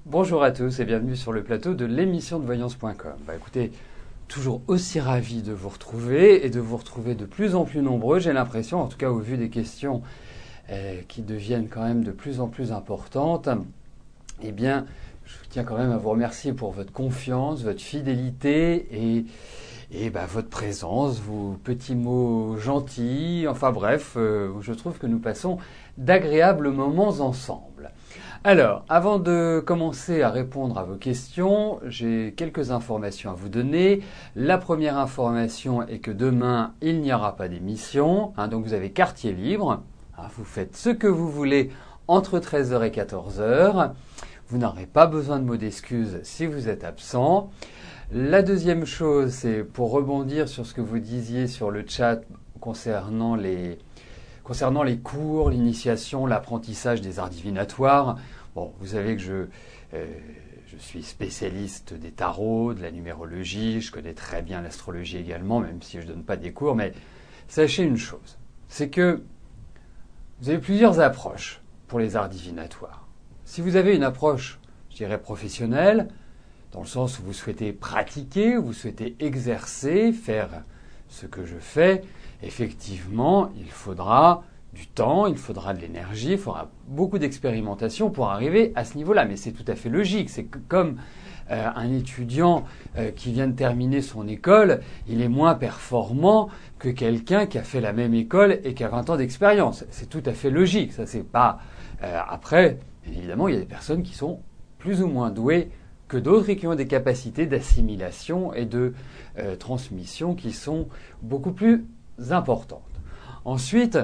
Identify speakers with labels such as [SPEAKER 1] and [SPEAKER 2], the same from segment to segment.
[SPEAKER 1] Bonjour à tous et bienvenue sur le plateau de l'émission de voyance.com. Écoutez, toujours aussi ravi de vous retrouver et de vous retrouver de plus en plus nombreux. J'ai l'impression, en tout cas au vu des questions qui deviennent quand même de plus en plus importantes, eh bien, je tiens quand même à vous remercier pour votre confiance, votre fidélité et votre présence, vos petits mots gentils. Enfin bref, je trouve que nous passons d'agréables moments ensemble. Alors, avant de commencer à répondre à vos questions, j'ai quelques informations à vous donner. La première information est que demain, il n'y aura pas d'émission, donc vous avez quartier libre. Vous faites ce que vous voulez entre 13h et 14h. Vous n'aurez pas besoin de mots d'excuses si vous êtes absent. La deuxième chose, c'est pour rebondir sur ce que vous disiez sur le chat concernant les cours, l'initiation, l'apprentissage des arts divinatoires. Bon, vous savez que je suis spécialiste des tarots, de la numérologie, je connais très bien l'astrologie également, même si je ne donne pas des cours, mais sachez une chose, c'est que vous avez plusieurs approches pour les arts divinatoires. Si vous avez une approche, je dirais professionnelle, dans le sens où vous souhaitez pratiquer, où vous souhaitez exercer, faire ce que je fais, effectivement, il faudra du temps, il faudra de l'énergie, il faudra beaucoup d'expérimentation pour arriver à ce niveau-là. Mais c'est tout à fait logique. C'est comme un étudiant qui vient de terminer son école, il est moins performant que quelqu'un qui a fait la même école et qui a 20 ans d'expérience. C'est tout à fait logique. Ça, c'est pas. Après, évidemment, il y a des personnes qui sont plus ou moins douées que d'autres et qui ont des capacités d'assimilation et de transmission qui sont beaucoup plus importantes. Ensuite,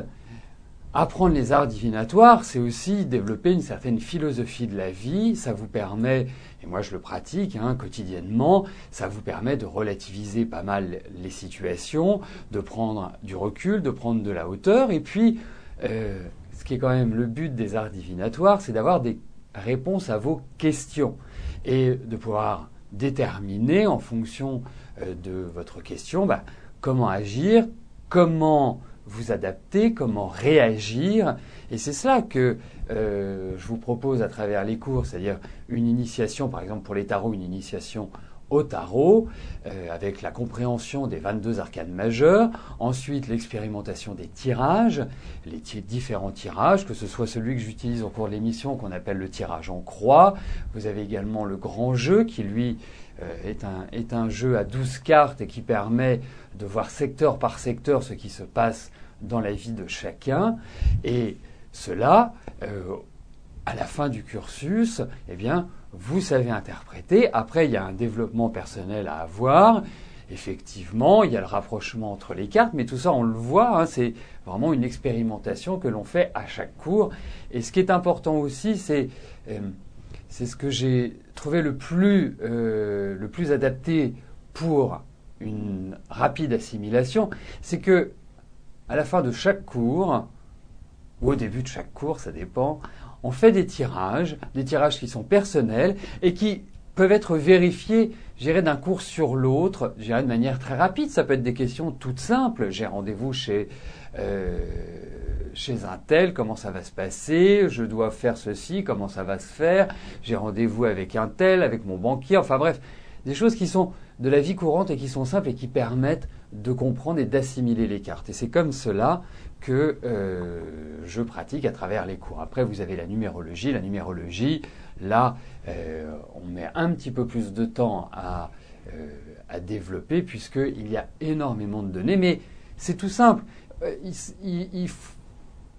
[SPEAKER 1] apprendre les arts divinatoires, c'est aussi développer une certaine philosophie de la vie. Ça vous permet, et moi je le pratique quotidiennement, ça vous permet de relativiser pas mal les situations, de prendre du recul, de prendre de la hauteur. Et puis, ce qui est quand même le but des arts divinatoires, c'est d'avoir des réponses à vos questions et de pouvoir déterminer en fonction de votre question comment agir, comment vous adapter, comment réagir. Et c'est cela que je vous propose à travers les cours, c'est-à-dire une initiation, par exemple pour les tarots, une initiation au tarot, avec la compréhension des 22 arcanes majeurs, ensuite l'expérimentation des tirages, les différents tirages, que ce soit celui que j'utilise au cours de l'émission, qu'on appelle le tirage en croix. Vous avez également le grand jeu, qui lui est un jeu à 12 cartes et qui permet de voir secteur par secteur ce qui se passe dans la vie de chacun. Et cela, à la fin du cursus, eh bien, vous savez interpréter. Après, il y a un développement personnel à avoir. Effectivement, il y a le rapprochement entre les cartes, mais tout ça, on le voit, c'est vraiment une expérimentation que l'on fait à chaque cours. Et ce qui est important aussi, c'est ce que j'ai trouvé le plus adapté pour une rapide assimilation, c'est que à la fin de chaque cours, ou au début de chaque cours, ça dépend, on fait des tirages qui sont personnels et qui peuvent être vérifiés, je dirais, d'un cours sur l'autre, je dirais de manière très rapide. Ça peut être des questions toutes simples. J'ai rendez-vous chez un tel, comment ça va se passer? Je dois faire ceci, comment ça va se faire? J'ai rendez-vous avec un tel, avec mon banquier. Enfin bref, des choses qui sont de la vie courante et qui sont simples et qui permettent de comprendre et d'assimiler les cartes. Et c'est comme cela que je pratique à travers les cours. Après, vous avez la numérologie. La numérologie, là, on met un petit peu plus de temps à développer puisqu'il y a énormément de données. Mais c'est tout simple.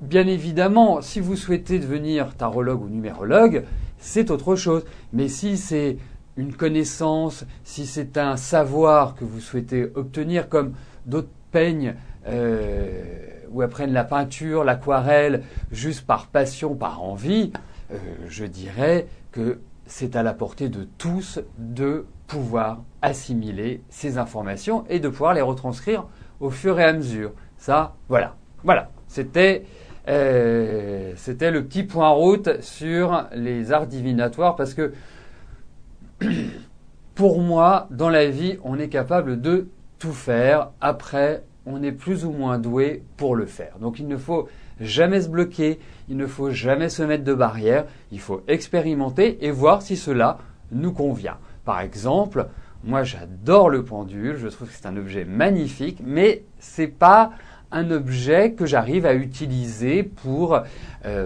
[SPEAKER 1] Bien évidemment, si vous souhaitez devenir tarologue ou numérologue, c'est autre chose. Mais si c'est une connaissance, si c'est un savoir que vous souhaitez obtenir, comme d'autres peignent ou apprennent la peinture, l'aquarelle, juste par passion, par envie, je dirais que c'est à la portée de tous de pouvoir assimiler ces informations et de pouvoir les retranscrire au fur et à mesure. Ça, voilà. C'était le petit point route sur les arts divinatoires parce que pour moi, dans la vie, on est capable de tout faire. Après, on est plus ou moins doué pour le faire. Donc il ne faut jamais se bloquer, il ne faut jamais se mettre de barrière, il faut expérimenter et voir si cela nous convient. Par exemple, moi j'adore le pendule, je trouve que c'est un objet magnifique, mais c'est pas un objet que j'arrive à utiliser pour,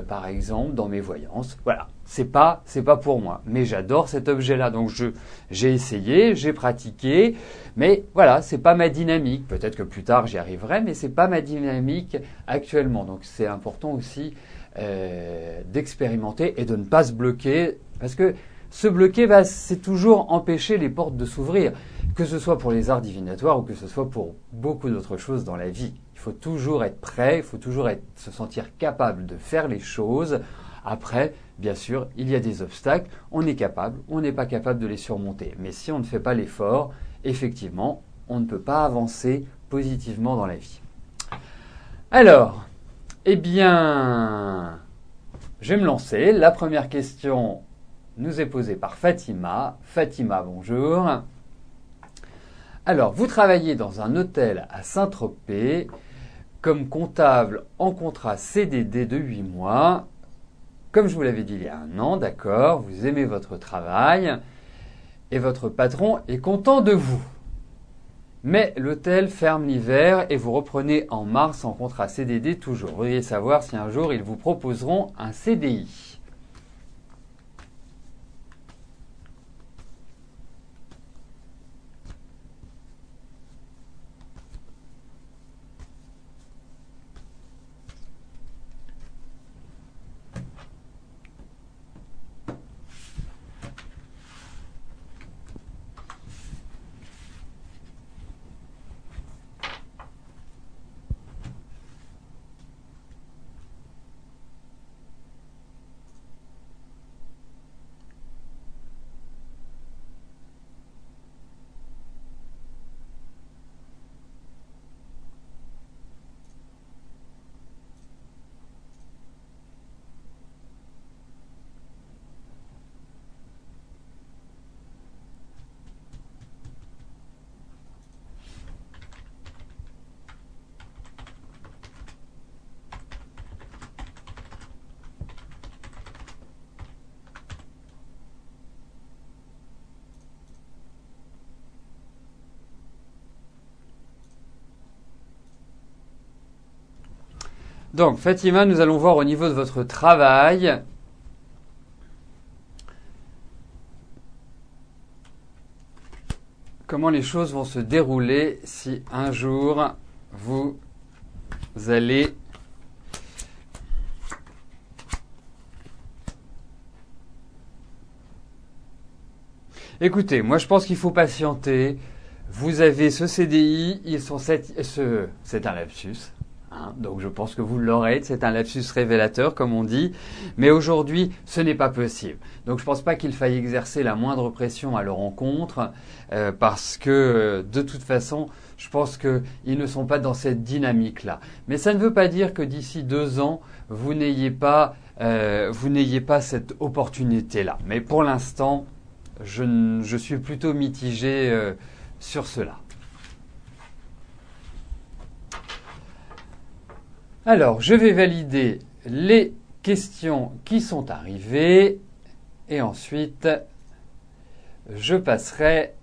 [SPEAKER 1] par exemple, dans mes voyances. Voilà, c'est pas pour moi. Mais j'adore cet objet-là, donc j'ai essayé, j'ai pratiqué, mais voilà, c'est pas ma dynamique. Peut-être que plus tard j'y arriverai, mais c'est pas ma dynamique actuellement. Donc c'est important aussi d'expérimenter et de ne pas se bloquer, parce que se bloquer, c'est toujours empêcher les portes de s'ouvrir, que ce soit pour les arts divinatoires ou que ce soit pour beaucoup d'autres choses dans la vie. Il faut toujours être prêt, il faut toujours se sentir capable de faire les choses. Après, bien sûr, il y a des obstacles, on est capable, on n'est pas capable de les surmonter. Mais si on ne fait pas l'effort, effectivement, on ne peut pas avancer positivement dans la vie. Alors, eh bien, je vais me lancer. La première question nous est posée par Fatima. Fatima, bonjour. Alors, vous travaillez dans un hôtel à Saint-Tropez comme comptable en contrat CDD de 8 mois. Comme je vous l'avais dit il y a un an, d'accord, vous aimez votre travail et votre patron est content de vous. Mais l'hôtel ferme l'hiver et vous reprenez en mars en contrat CDD toujours. Vous voudriez savoir si un jour ils vous proposeront un CDI. Donc, Fatima, nous allons voir au niveau de votre travail. Comment les choses vont se dérouler si un jour vous allez Écoutez, moi je pense qu'il faut patienter. Vous avez ce CDI, c'est un lapsus. Donc je pense que vous l'aurez, c'est un lapsus révélateur comme on dit, mais aujourd'hui ce n'est pas possible. Donc je ne pense pas qu'il faille exercer la moindre pression à leur encontre parce que de toute façon je pense qu'ils ne sont pas dans cette dynamique-là. Mais ça ne veut pas dire que d'ici 2 ans vous n'ayez pas cette opportunité-là. Mais pour l'instant je suis plutôt mitigé sur cela. Alors, je vais valider les questions qui sont arrivées et ensuite, je passerai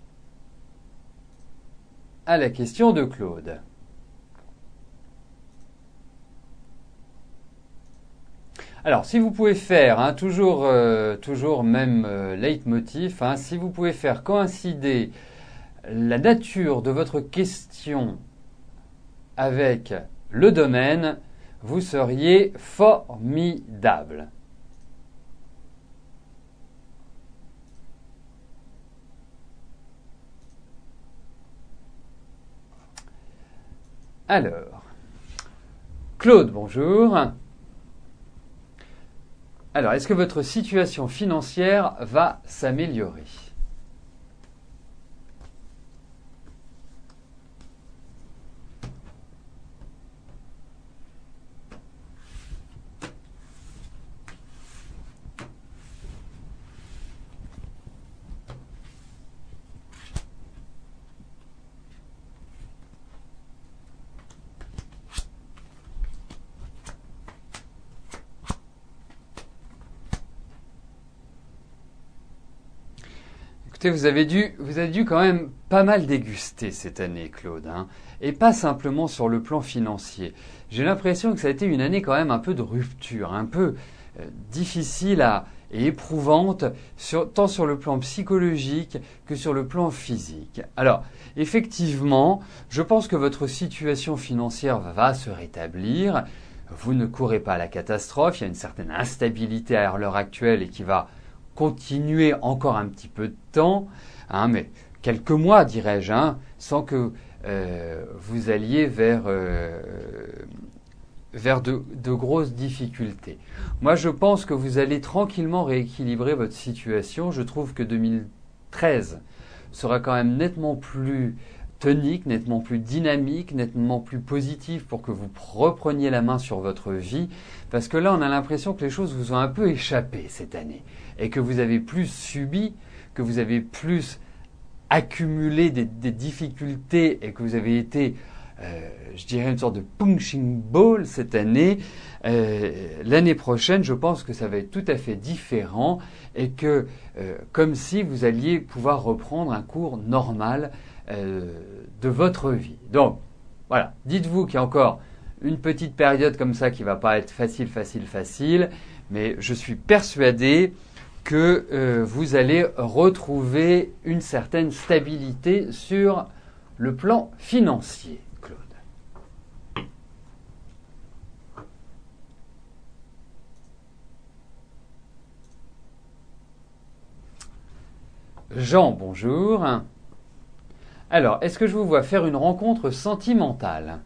[SPEAKER 1] à la question de Claude. Alors, si vous pouvez faire, toujours même leitmotiv, si vous pouvez faire coïncider la nature de votre question avec le domaine, vous seriez formidable. Alors, Claude, bonjour. Alors, est-ce que votre situation financière va s'améliorer ? Écoutez, vous avez dû quand même pas mal déguster cette année, Claude, hein, et pas simplement sur le plan financier. J'ai l'impression que ça a été une année quand même un peu de rupture, un peu difficile et éprouvante, tant sur le plan psychologique que sur le plan physique. Alors, effectivement, je pense que votre situation financière va se rétablir. Vous ne courez pas à la catastrophe, il y a une certaine instabilité à l'heure actuelle et qui va continuer encore un petit peu de temps, hein, mais quelques mois, dirais-je, hein, sans que vous alliez vers de grosses difficultés. Moi, je pense que vous allez tranquillement rééquilibrer votre situation. Je trouve que 2013 sera quand même nettement plus tonique, nettement plus dynamique, nettement plus positif pour que vous repreniez la main sur votre vie. Parce que là, on a l'impression que les choses vous ont un peu échappé cette année et que vous avez plus subi, que vous avez plus accumulé des difficultés et que vous avez été, je dirais, une sorte de punching ball cette année. L'année prochaine, je pense que ça va être tout à fait différent et que, comme si vous alliez pouvoir reprendre un cours normal de votre vie. Donc, voilà, dites-vous qu'il y a encore une petite période comme ça qui va pas être facile, mais je suis persuadé que vous allez retrouver une certaine stabilité sur le plan financier, Claude. Jean, bonjour. Alors, est-ce que je vous vois faire une rencontre sentimentale ?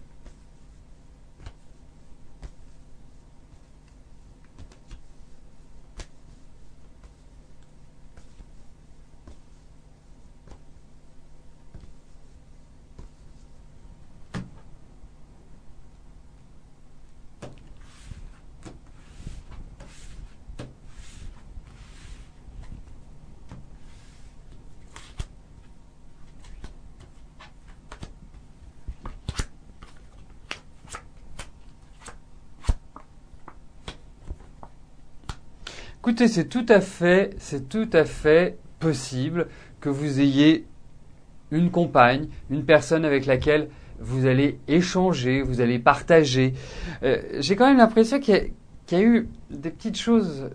[SPEAKER 1] Écoutez, c'est tout à fait possible que vous ayez une compagne, une personne avec laquelle vous allez échanger, vous allez partager. J'ai quand même l'impression qu'il y a eu des petites choses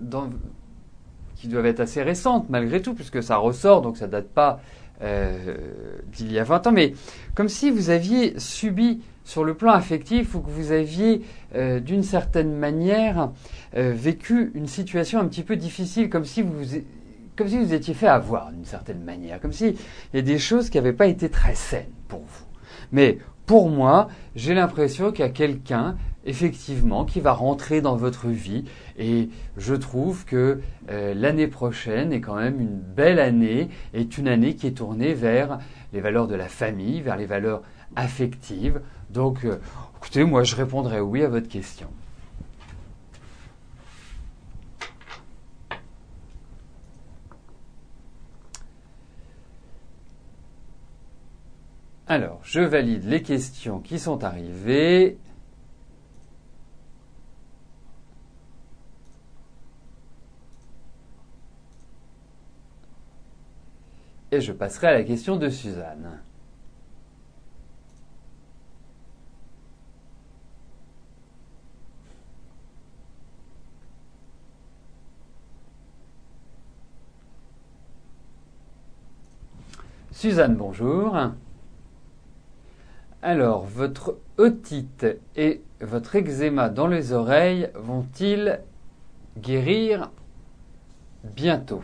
[SPEAKER 1] qui doivent être assez récentes malgré tout, puisque ça ressort, donc ça date pas d'il y a 20 ans, mais comme si vous aviez subi sur le plan affectif ou que vous aviez d'une certaine manière vécu une situation un petit peu difficile, comme si vous étiez fait avoir d'une certaine manière, comme s'il y a des choses qui n'avaient pas été très saines pour vous. Mais pour moi, j'ai l'impression qu'il y a quelqu'un, effectivement, qui va rentrer dans votre vie et je trouve que l'année prochaine est quand même une belle année, est une année qui est tournée vers les valeurs de la famille, vers les valeurs affectives. Donc, écoutez, moi je répondrai oui à votre question. Alors, je valide les questions qui sont arrivées. Et je passerai à la question de Suzanne. Suzanne, bonjour. Alors, votre otite et votre eczéma dans les oreilles vont-ils guérir bientôt ?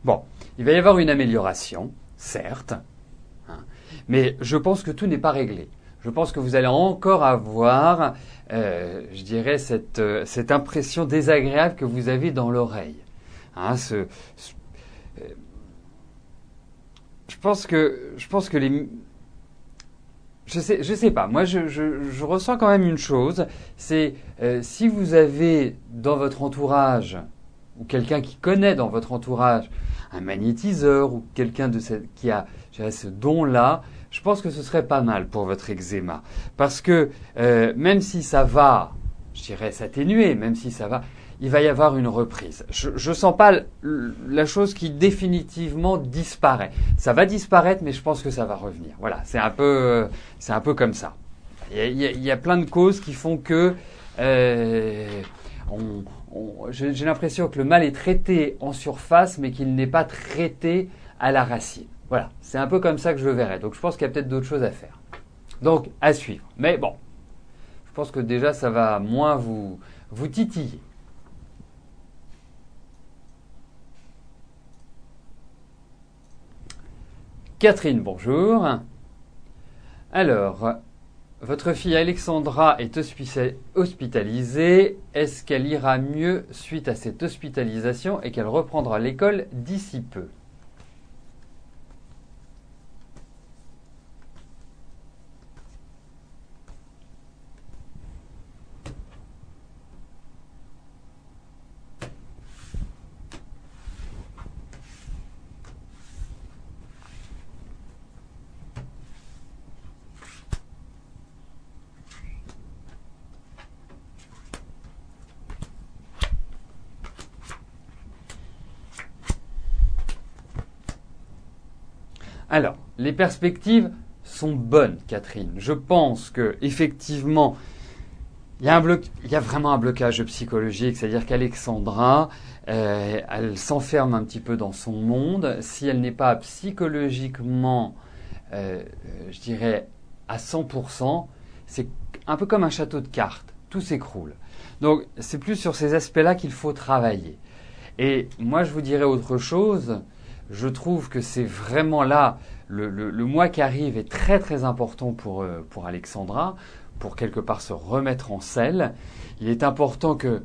[SPEAKER 1] Bon, il va y avoir une amélioration, certes, hein, Mais je pense que tout n'est pas réglé. Je pense que vous allez encore avoir, je dirais, cette impression désagréable que vous avez dans l'oreille. Hein, je pense que les... Je sais pas. Moi, je ressens quand même une chose. C'est si vous avez dans votre entourage ou quelqu'un qui connaît dans votre entourage un magnétiseur ou quelqu'un qui a, je dirais, ce don-là, je pense que ce serait pas mal pour votre eczéma. Parce que même si ça va, je dirais, s'atténuer, même si ça va, il va y avoir une reprise. Je sens pas la chose qui définitivement disparaît. Ça va disparaître, mais je pense que ça va revenir. Voilà, c'est un peu comme ça. Il y a plein de causes qui font que j'ai l'impression que le mal est traité en surface, mais qu'il n'est pas traité à la racine. Voilà, c'est un peu comme ça que je le verrais. Donc je pense qu'il y a peut-être d'autres choses à faire. Donc à suivre. Mais bon, je pense que déjà ça va moins vous titiller. Catherine, bonjour. Alors, votre fille Alexandra est hospitalisée. Est-ce qu'elle ira mieux suite à cette hospitalisation et qu'elle reprendra l'école d'ici peu ? Alors, les perspectives sont bonnes, Catherine. Je pense que effectivement, il y a vraiment un blocage psychologique, c'est-à-dire qu'Alexandra, elle s'enferme un petit peu dans son monde. Si elle n'est pas psychologiquement, je dirais, à 100%, c'est un peu comme un château de cartes. Tout s'écroule. Donc, c'est plus sur ces aspects-là qu'il faut travailler. Et moi, je vous dirais autre chose. Je trouve que c'est vraiment là, le mois qui arrive est très très important pour Alexandra, pour quelque part se remettre en selle. Il est important que,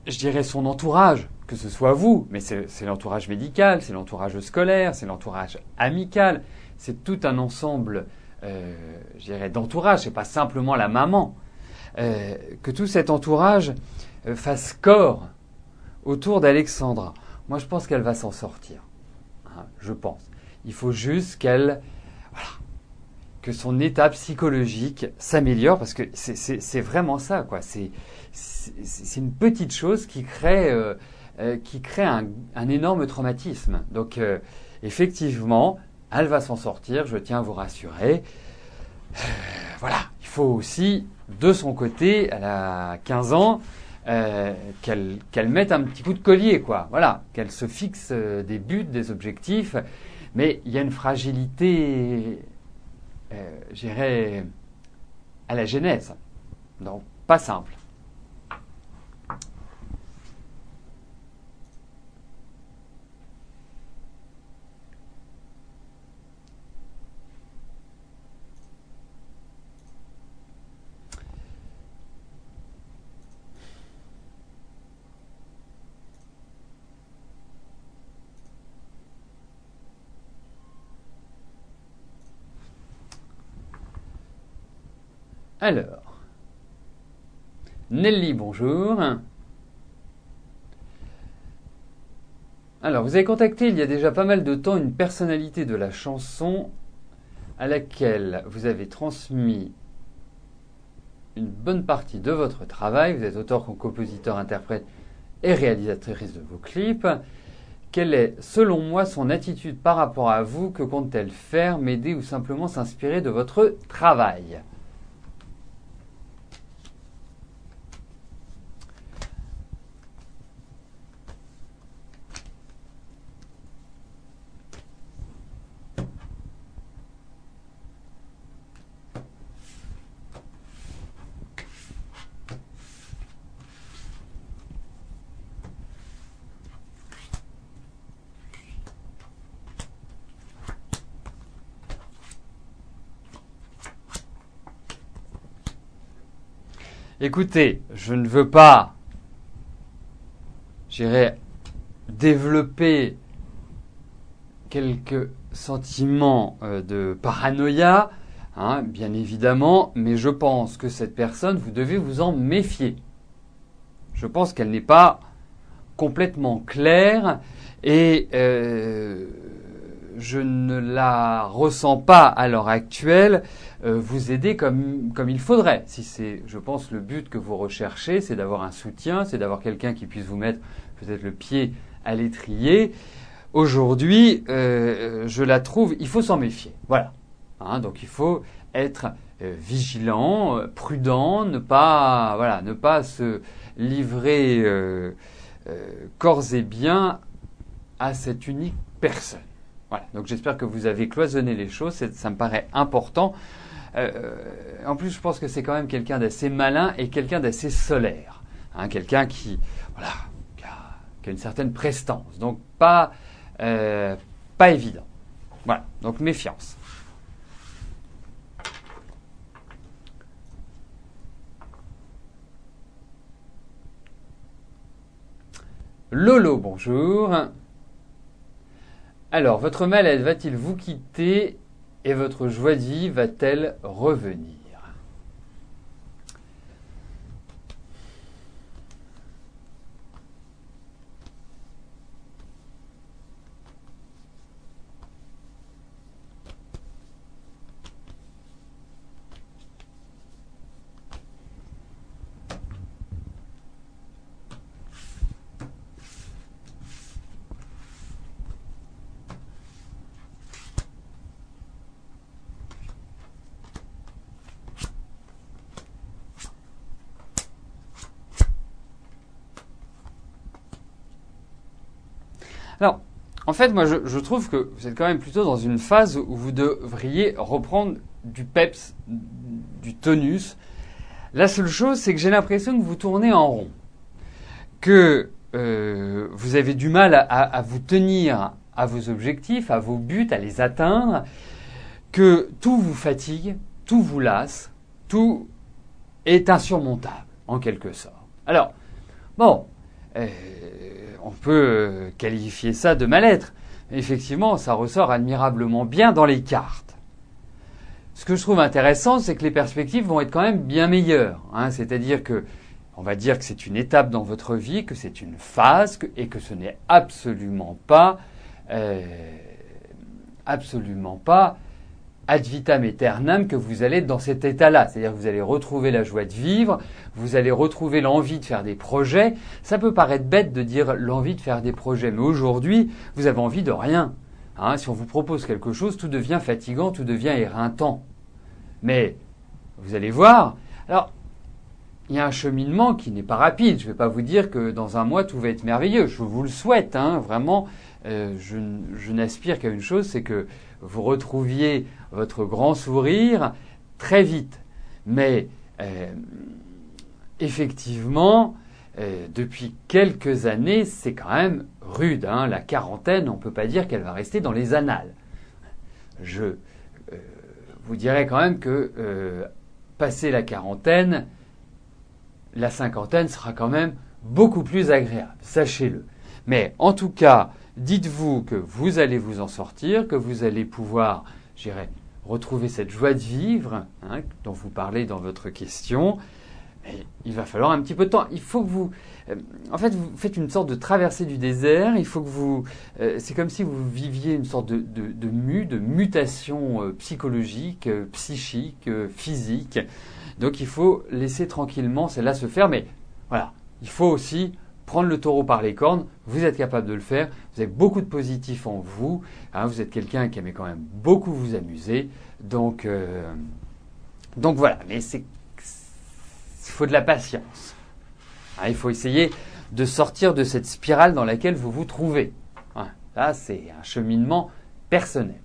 [SPEAKER 1] je dirais, son entourage, que ce soit vous, mais c'est l'entourage médical, c'est l'entourage scolaire, c'est l'entourage amical, c'est tout un ensemble, je dirais, d'entourage, c'est pas simplement la maman. Que tout cet entourage fasse corps autour d'Alexandra. Moi, je pense qu'elle va s'en sortir. Hein, je pense. Il faut juste que son état psychologique s'améliore, parce que c'est vraiment ça, quoi. C'est une petite chose qui crée un énorme traumatisme. Donc, effectivement, elle va s'en sortir, je tiens à vous rassurer. Voilà, il faut aussi, de son côté, elle a 15 ans, qu'elle mette un petit coup de collier, quoi. Voilà, qu'elle se fixe des buts, des objectifs. Mais il y a une fragilité, je dirais, à la genèse. Donc, pas simple. Alors, Nelly, bonjour. Alors, vous avez contacté il y a déjà pas mal de temps une personnalité de la chanson à laquelle vous avez transmis une bonne partie de votre travail. Vous êtes auteur, compositeur, interprète et réalisatrice de vos clips. Quelle est, selon moi, son attitude par rapport à vous? Que compte-t-elle faire, m'aider ou simplement s'inspirer de votre travail? écoutez, je ne veux pas, j'irai développer quelques sentiments de paranoïa, hein, bien évidemment, mais je pense que cette personne, vous devez vous en méfier. Je pense qu'elle n'est pas complètement claire et je ne la ressens pas à l'heure actuelle vous aider comme il faudrait. Si c'est, je pense, le but que vous recherchez, c'est d'avoir un soutien, c'est d'avoir quelqu'un qui puisse vous mettre peut-être le pied à l'étrier. Aujourd'hui, je la trouve, il faut s'en méfier. Voilà. Hein, donc il faut être vigilant, prudent, ne pas se livrer corps et biens à cette unique personne. Voilà. Donc j'espère que vous avez cloisonné les choses, ça me paraît important. En plus, je pense que c'est quand même quelqu'un d'assez malin et quelqu'un d'assez solaire. Hein, quelqu'un qui a une certaine prestance. Donc pas évident. Voilà. Donc méfiance. Lolo, bonjour. Alors, votre mal-être va-t-il vous quitter et votre joie de vivre va-t-elle revenir? Alors, en fait, moi, je trouve que vous êtes quand même plutôt dans une phase où vous devriez reprendre du peps, du tonus. La seule chose, c'est que j'ai l'impression que vous tournez en rond, que vous avez du mal à vous tenir à vos objectifs, à vos buts, à les atteindre, que tout vous fatigue, tout vous lasse, tout est insurmontable, en quelque sorte. Alors, bon, on peut qualifier ça de mal-être. Effectivement, ça ressort admirablement bien dans les cartes. Ce que je trouve intéressant, c'est que les perspectives vont être quand même bien meilleures. Hein. C'est-à-dire que, on va dire que c'est une étape dans votre vie, que c'est une phase, et que ce n'est absolument pas ad vitam aeternam que vous allez être dans cet état-là. C'est-à-dire que vous allez retrouver la joie de vivre, vous allez retrouver l'envie de faire des projets. Ça peut paraître bête de dire l'envie de faire des projets, mais aujourd'hui, vous avez envie de rien. Hein, si on vous propose quelque chose, tout devient fatigant, tout devient éreintant. Mais vous allez voir, alors, il y a un cheminement qui n'est pas rapide. Je ne vais pas vous dire que dans un mois, tout va être merveilleux. Je vous le souhaite, hein, vraiment. Je n'aspire qu'à une chose, c'est que vous retrouviez votre grand sourire très vite. Mais effectivement, depuis quelques années, c'est quand même rude. Hein. La quarantaine, on ne peut pas dire qu'elle va rester dans les annales. Je vous dirais quand même que passé la quarantaine, la cinquantaine sera quand même beaucoup plus agréable, sachez-le. Mais en tout cas, dites-vous que vous allez vous en sortir, que vous allez pouvoir, retrouver cette joie de vivre, hein, dont vous parlez dans votre question. Mais il va falloir un petit peu de temps. Il faut que vous... en fait, vous faites une sorte de traversée du désert. Il faut que vous... c'est comme si vous viviez une sorte de mutation psychologique, psychique, physique. Donc il faut laisser tranquillement celle-là se faire. Mais voilà, il faut aussi prendre le taureau par les cornes. Vous êtes capable de le faire. Vous avez beaucoup de positif en vous. Hein, vous êtes quelqu'un qui aimait quand même beaucoup vous amuser. Donc voilà. Mais il faut de la patience. Hein, il faut essayer de sortir de cette spirale dans laquelle vous vous trouvez. Hein, là, c'est un cheminement personnel.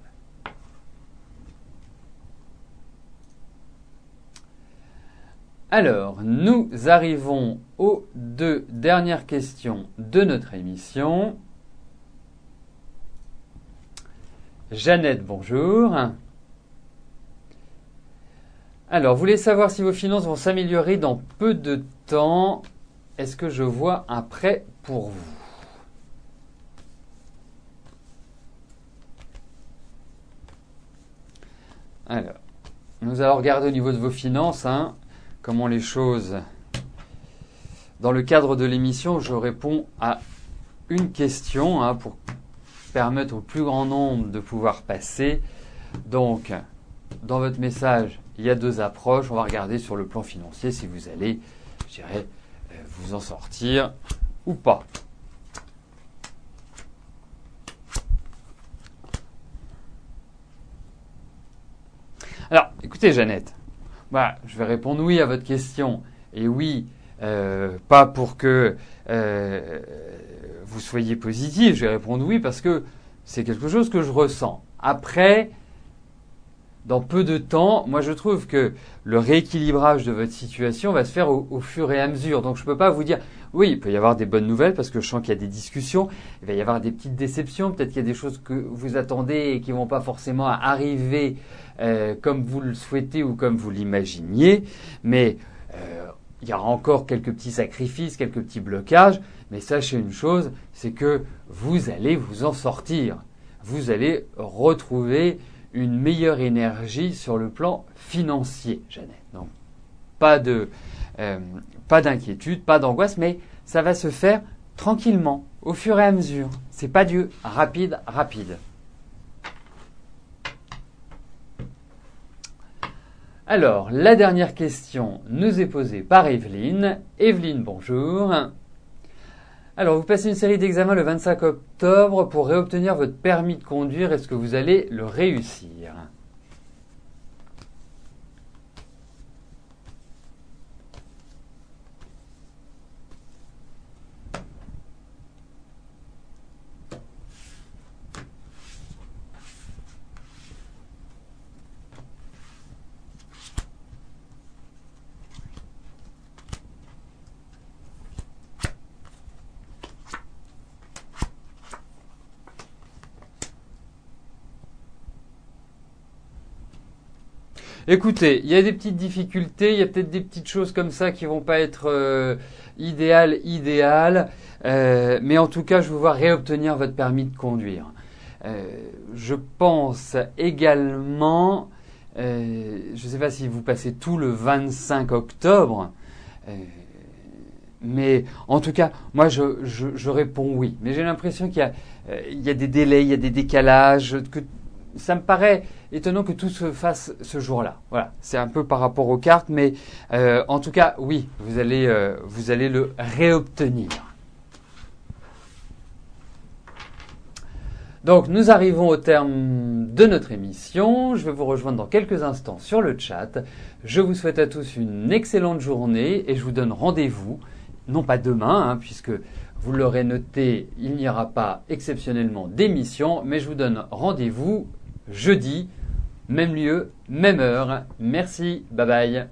[SPEAKER 1] Alors, nous arrivons aux 2 dernières questions de notre émission. Jeannette, bonjour. Alors, vous voulez savoir si vos finances vont s'améliorer dans peu de temps. Est-ce que je vois un prêt pour vous? Alors, nous allons regarder au niveau de vos finances, comment les choses... Dans le cadre de l'émission, je réponds à une question pour permettre au plus grand nombre de pouvoir passer. Donc, dans votre message, il y a 2 approches. On va regarder sur le plan financier si vous allez, je dirais, vous en sortir ou pas. Alors, écoutez Jeannette, je vais répondre oui à votre question. Et oui, pas pour que vous soyez positif, je vais répondre oui parce que c'est quelque chose que je ressens. Après, dans peu de temps, moi je trouve que le rééquilibrage de votre situation va se faire au fur et à mesure. Donc je ne peux pas vous dire, oui, il peut y avoir des bonnes nouvelles parce que je sens qu'il y a des discussions, il va y avoir des petites déceptions, peut-être qu'il y a des choses que vous attendez et qui ne vont pas forcément arriver comme vous le souhaitez ou comme vous l'imaginiez, mais il y aura encore quelques petits sacrifices, quelques petits blocages, mais sachez une chose, c'est que vous allez vous en sortir. Vous allez retrouver une meilleure énergie sur le plan financier, Jeannette. Donc, pas d'inquiétude, pas d'angoisse, mais ça va se faire tranquillement, au fur et à mesure. C'est pas du rapide. Alors, la dernière question nous est posée par Evelyne. Evelyne, bonjour. Alors, vous passez une série d'examens le 25 octobre pour réobtenir votre permis de conduire. Est-ce que vous allez le réussir ? Écoutez, il y a des petites difficultés, il y a peut-être des petites choses comme ça qui vont pas être idéales, mais en tout cas, je vous vois réobtenir votre permis de conduire. Je pense également, je ne sais pas si vous passez tout le 25 octobre, mais en tout cas, moi je réponds oui. Mais j'ai l'impression qu'il y a des délais, il y a des décalages, que ça me paraît étonnant que tout se fasse ce jour-là. Voilà, c'est un peu par rapport aux cartes, mais en tout cas, oui, vous allez le réobtenir. Donc, nous arrivons au terme de notre émission. Je vais vous rejoindre dans quelques instants sur le chat. Je vous souhaite à tous une excellente journée et je vous donne rendez-vous, non pas demain, puisque vous l'aurez noté, il n'y aura pas exceptionnellement d'émission, mais je vous donne rendez-vous jeudi, même lieu, même heure. Merci, bye bye.